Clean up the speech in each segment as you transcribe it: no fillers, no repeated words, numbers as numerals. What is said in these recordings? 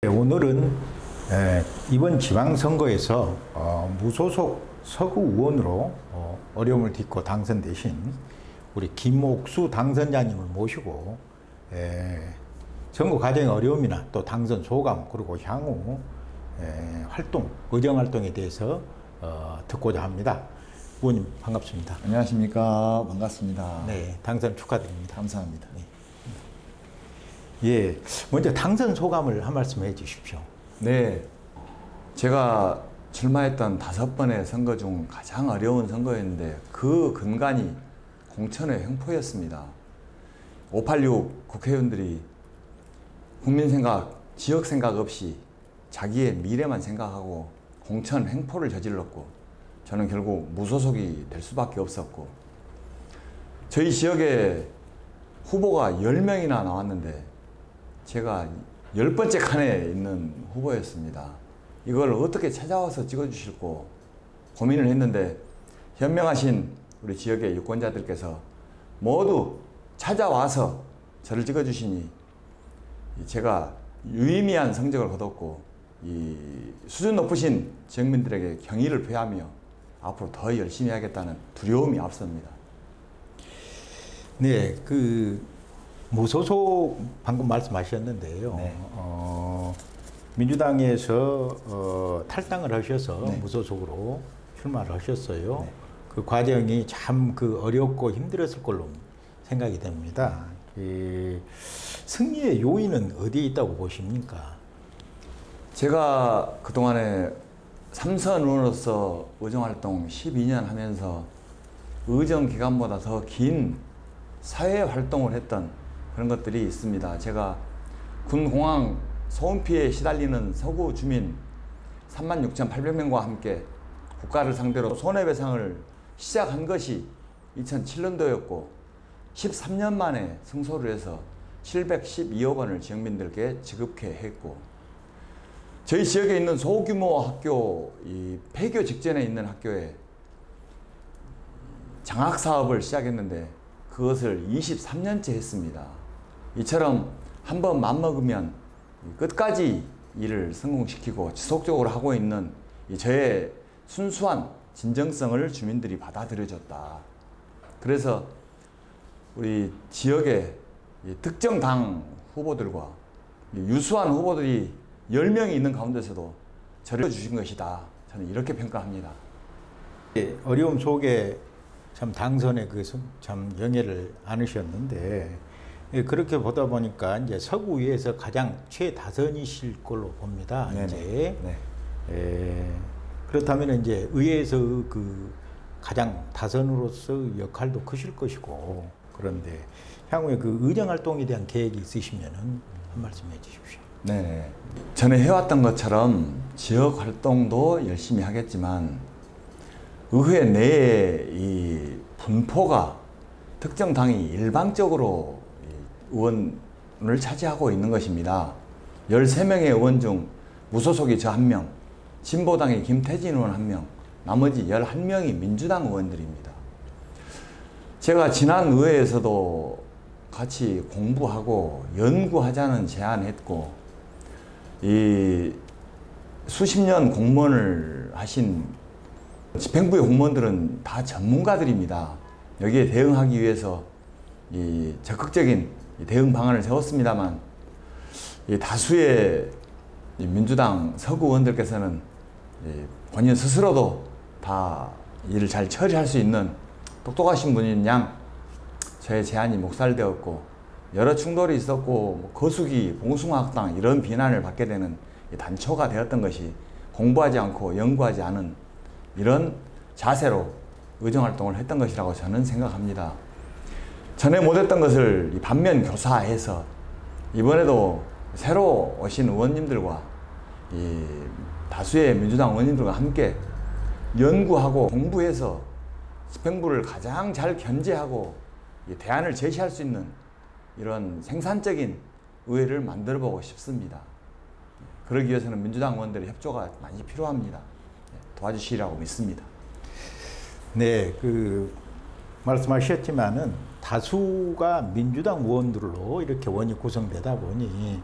네, 오늘은 이번 지방선거에서 무소속 서구 의원으로 어려움을 딛고 당선되신 우리 김옥수 당선자님을 모시고 선거 과정의 어려움이나 또 당선 소감 그리고 향후 활동, 의정 활동에 대해서 듣고자 합니다. 의원님 반갑습니다. 안녕하십니까. 반갑습니다. 네, 당선 축하드립니다. 감사합니다. 네. 예, 먼저 당선 소감을 한 말씀 해주십시오. 네, 제가 출마했던 5번의 선거 중 가장 어려운 선거였는데 그 근간이 공천의 횡포였습니다. 586 국회의원들이 국민 생각, 지역 생각 없이 자기의 미래만 생각하고 공천 횡포를 저질렀고 저는 결국 무소속이 될 수밖에 없었고 저희 지역에 후보가 10명이나 나왔는데 제가 10번째 칸에 있는 후보였습니다. 이걸 어떻게 찾아와서 찍어주실고 고민을 했는데 현명하신 우리 지역의 유권자들께서 모두 찾아와서 저를 찍어주시니 제가 유의미한 성적을 거뒀고 이 수준 높으신 지역민들에게 경의를 표하며 앞으로 더 열심히 하겠다는 두려움이 앞섭니다. 네, 무소속 방금 말씀하셨는데요. 네. 민주당에서 탈당을 하셔서 네. 무소속으로 출마를 하셨어요. 네. 그 과정이 참 어렵고 힘들었을 걸로 생각이 됩니다. 승리의 요인은 어디에 있다고 보십니까? 제가 그동안에 삼선 의원으로서 의정활동 12년 하면서 의정 기간보다 더 긴 사회활동을 했던 그런 것들이 있습니다. 제가 군공항 소음 피해에 시달리는 서구 주민 36,800명과 함께 국가를 상대로 손해배상을 시작한 것이 2007년도였고 13년 만에 승소를 해서 712억 원을 지역민들께 지급해 했고 저희 지역에 있는 소규모 학교, 이 폐교 직전에 있는 학교에 장학사업을 시작했는데 그것을 23년째 했습니다. 이처럼 한번 맘먹으면 끝까지 일을 성공시키고 지속적으로 하고 있는 저의 순수한 진정성을 주민들이 받아들여줬다. 그래서 우리 지역의 특정 당 후보들과 유수한 후보들이 10명이 있는 가운데서도 저를 주신 것이다. 저는 이렇게 평가합니다. 어려움 속에 참 당선에 참 영예를 안으셨는데 그렇게 보다 보니까 이제 서구의회에서 가장 최다선이실 걸로 봅니다. 네네. 이제 네. 그렇다면 이제 의회에서 가장 다선으로서 역할도 크실 것이고 그런데 향후에 의정 활동에 대한 계획이 있으시면은 한 말씀 해주십시오. 네. 전에 해왔던 것처럼 지역 활동도 열심히 하겠지만 의회 내에 이 분포가 특정 당이 일방적으로 의원을 차지하고 있는 것입니다. 13명의 의원 중 무소속이 저 1명, 진보당의 김태진 의원 1명, 나머지 11명이 민주당 의원들입니다. 제가 지난 의회에서도 같이 공부하고 연구하자는 제안했고 이 수십 년 공무원을 하신 집행부의 공무원들은 다 전문가들입니다. 여기에 대응하기 위해서 이 적극적인 대응 방안을 세웠습니다만 이 다수의 민주당 서구 의원들께서는 본인 스스로도 다 일을 잘 처리할 수 있는 똑똑하신 분인 양 저의 제안이 묵살되었고 여러 충돌이 있었고 거수기, 봉숭아학당 이런 비난을 받게 되는 단초가 되었던 것이 공부하지 않고 연구하지 않은 이런 자세로 의정활동을 했던 것이라고 저는 생각합니다. 전에 못했던 것을 반면 교사해서 이번에도 새로 오신 의원님들과 이 다수의 민주당 의원님들과 함께 연구하고 공부해서 집행부를 가장 잘 견제하고 대안을 제시할 수 있는 이런 생산적인 의회를 만들어 보고 싶습니다. 그러기 위해서는 민주당 의원들의 협조가 많이 필요합니다. 도와주시리라고 믿습니다. 네, 말씀하셨지만은 다수가 민주당 의원들로 이렇게 원이 구성되다 보니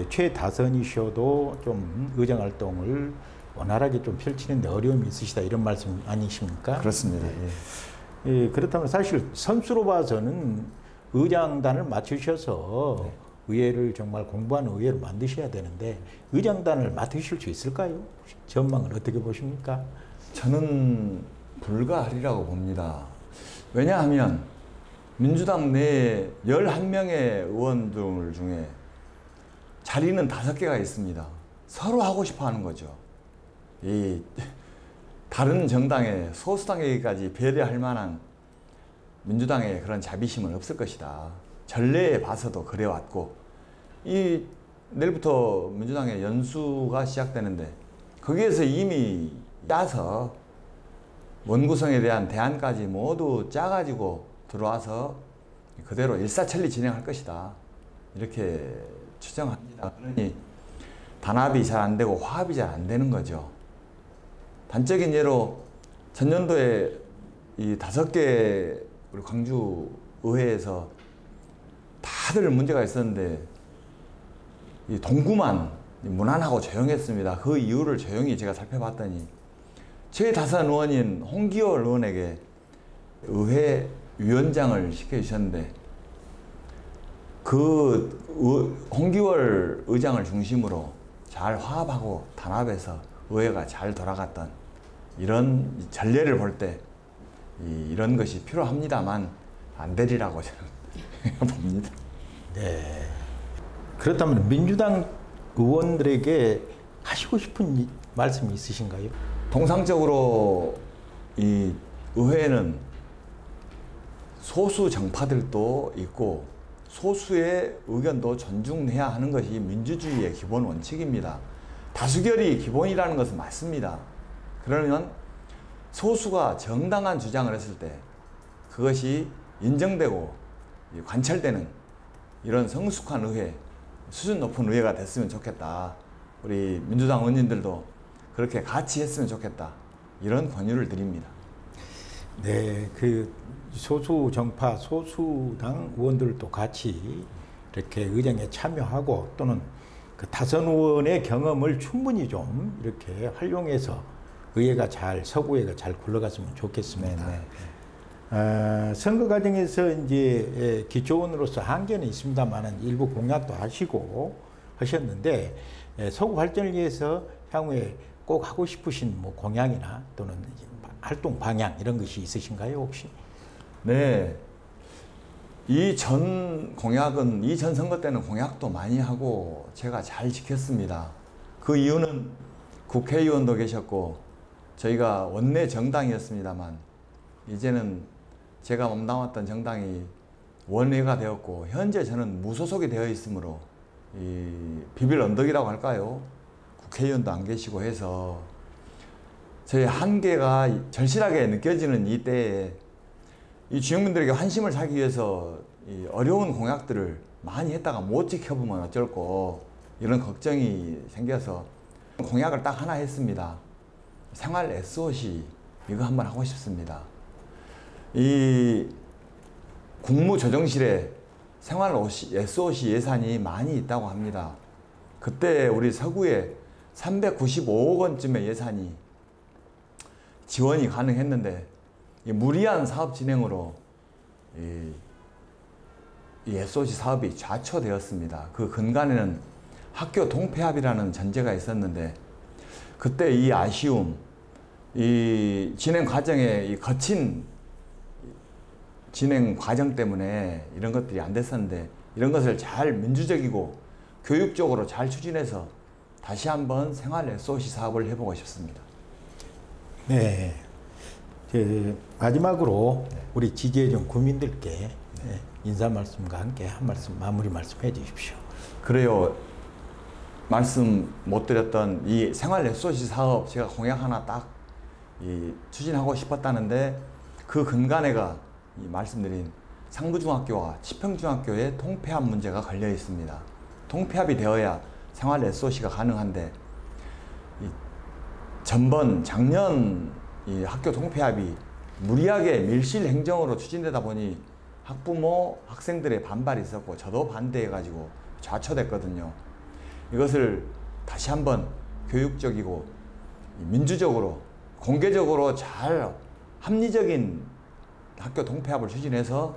최다선이셔도 좀 의정 활동을 원활하게 좀 펼치는데 어려움이 있으시다 이런 말씀 아니십니까? 그렇습니다. 예. 그렇다면 사실 선수로 봐서는 의장단을 맡으셔서 네. 의회를 정말 공부하는 의회를 만드셔야 되는데 의장단을 맡으실 수 있을까요? 전망을 어떻게 보십니까? 저는 불가하리라고 봅니다. 왜냐하면 민주당 내에 11명의 의원들 중에 자리는 5개가 있습니다. 서로 하고 싶어 하는 거죠. 이 다른 정당의 소수당에게까지 배려할 만한 민주당의 그런 자비심은 없을 것이다. 전례에 봐서도 그래왔고, 이 내일부터 민주당의 연수가 시작되는데 거기에서 이미 짜서 원구성에 대한 대안까지 모두 짜가지고 들어와서 그대로 일사천리 진행할 것이다. 이렇게 추정합니다. 그러니 단합이 잘 안 되고 화합이 잘 안 되는 거죠. 단적인 예로 전년도에 이 5개 우리 광주 의회에서 다들 문제가 있었는데 이 동구만 무난하고 조용했습니다. 그 이유를 조용히 제가 살펴봤더니 최다선 의원인 홍기월 의원에게 의회 위원장을 시켜주셨는데 그 홍기월 의장을 중심으로 잘 화합하고 단합해서 의회가 잘 돌아갔던 이런 전례를 볼 때 이런 것이 필요합니다만 안 되리라고 저는 봅니다. 네. 그렇다면 민주당 의원들에게 하시고 싶은 말씀이 있으신가요? 통상적으로 이 의회는 소수 정파들도 있고 소수의 의견도 존중해야 하는 것이 민주주의의 기본 원칙입니다. 다수결이 기본이라는 것은 맞습니다. 그러면 소수가 정당한 주장을 했을 때 그것이 인정되고 관철되는 이런 성숙한 의회, 수준 높은 의회가 됐으면 좋겠다. 우리 민주당 의원님들도 그렇게 같이 했으면 좋겠다. 이런 권유를 드립니다. 네, 그 소수 정파, 소수당 의원들도 같이 이렇게 의정에 참여하고 또는 그 다선 의원의 경험을 충분히 좀 이렇게 활용해서 의회가 잘, 서구회가 잘 굴러갔으면 좋겠습니다. 선거 과정에서 이제 기초원으로서 한계는 있습니다만은 일부 공약도 하시고 하셨는데 서구 발전을 위해서 향후에 꼭 하고 싶으신 뭐 공약이나 또는 활동 방향 이런 것이 있으신가요 혹시? 네. 이전 공약은 이전 선거 때는 공약도 많이 하고 제가 잘 지켰습니다. 그 이유는 국회의원도 계셨고 저희가 원내 정당이었습니다만 이제는 제가 몸담았던 정당이 원외가 되었고 현재 저는 무소속이 되어 있으므로 이 비빌 언덕이라고 할까요? 국회의원도 안 계시고 해서 저희 한계가 절실하게 느껴지는 이 때에 이 주민들에게 환심을 사기 위해서 이 어려운 공약들을 많이 했다가 못 지켜보면 어쩔고 이런 걱정이 생겨서 공약을 딱 하나 했습니다. 생활 SOC 이거 한번 하고 싶습니다. 이 국무조정실에 생활 SOC 예산이 많이 있다고 합니다. 그때 우리 서구에 395억 원쯤의 예산이 지원이 가능했는데 이 무리한 사업 진행으로 이 SOC 사업이 좌초되었습니다. 그 근간에는 학교 통폐합이라는 전제가 있었는데 그때 이 아쉬움, 이 진행 과정에 이 거친 진행 과정 때문에 이런 것들이 안 됐었는데 이런 것을 잘 민주적이고 교육적으로 잘 추진해서 다시 한번 생활 SOC 사업을 해보고 싶습니다. 네. 마지막으로 우리 지지해준 국민들께 인사 말씀과 함께 한 말씀, 마무리 말씀해 주십시오. 그래요. 말씀 못 드렸던 이 생활 SOC 사업 제가 공약 하나 딱 추진하고 싶었다는데 그 근간에가 이 말씀드린 상부중학교와 치평중학교의 통폐합 문제가 걸려 있습니다. 통폐합이 되어야 생활 SOC가 가능한데 작년 이 학교 통폐합이 무리하게 밀실 행정으로 추진되다 보니 학부모, 학생들의 반발이 있었고 저도 반대해가지고 좌초됐거든요. 이것을 다시 한번 교육적이고 민주적으로 공개적으로 잘 합리적인 학교 동폐합을 추진해서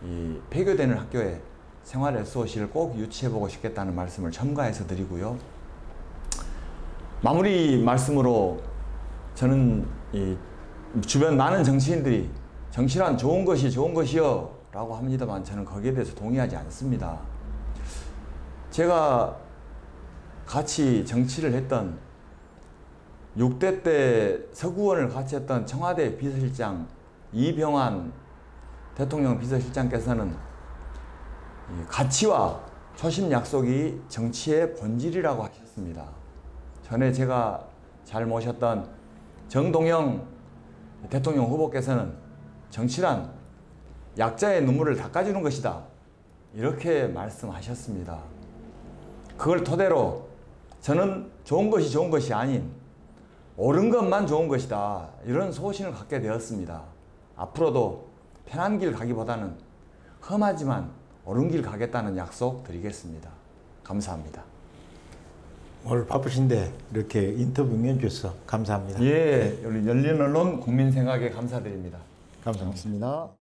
이 폐교되는 학교에 생활 SOC를 꼭 유치해보고 싶겠다는 말씀을 첨가해서 드리고요. 마무리 말씀으로 저는 이 주변 많은 정치인들이 정치란 좋은 것이요 라고 합니다만 저는 거기에 대해서 동의하지 않습니다. 제가 같이 정치를 했던 6대 때 서구원을 같이 했던 청와대 비서실장 이병환 대통령 비서실장께서는 가치와 초심 약속이 정치의 본질이라고 하셨습니다. 전에 제가 잘 모셨던 정동영 대통령 후보께서는 정치란 약자의 눈물을 닦아주는 것이다. 이렇게 말씀하셨습니다. 그걸 토대로 저는 좋은 것이 아닌 옳은 것만 좋은 것이다. 이런 소신을 갖게 되었습니다. 앞으로도 편한 길 가기보다는 험하지만 옳은 길 가겠다는 약속 드리겠습니다. 감사합니다. 오늘 바쁘신데 이렇게 인터뷰 응해주셔서 감사합니다. 예, 우리 열린 언론 국민 생각에 감사드립니다. 감사합니다.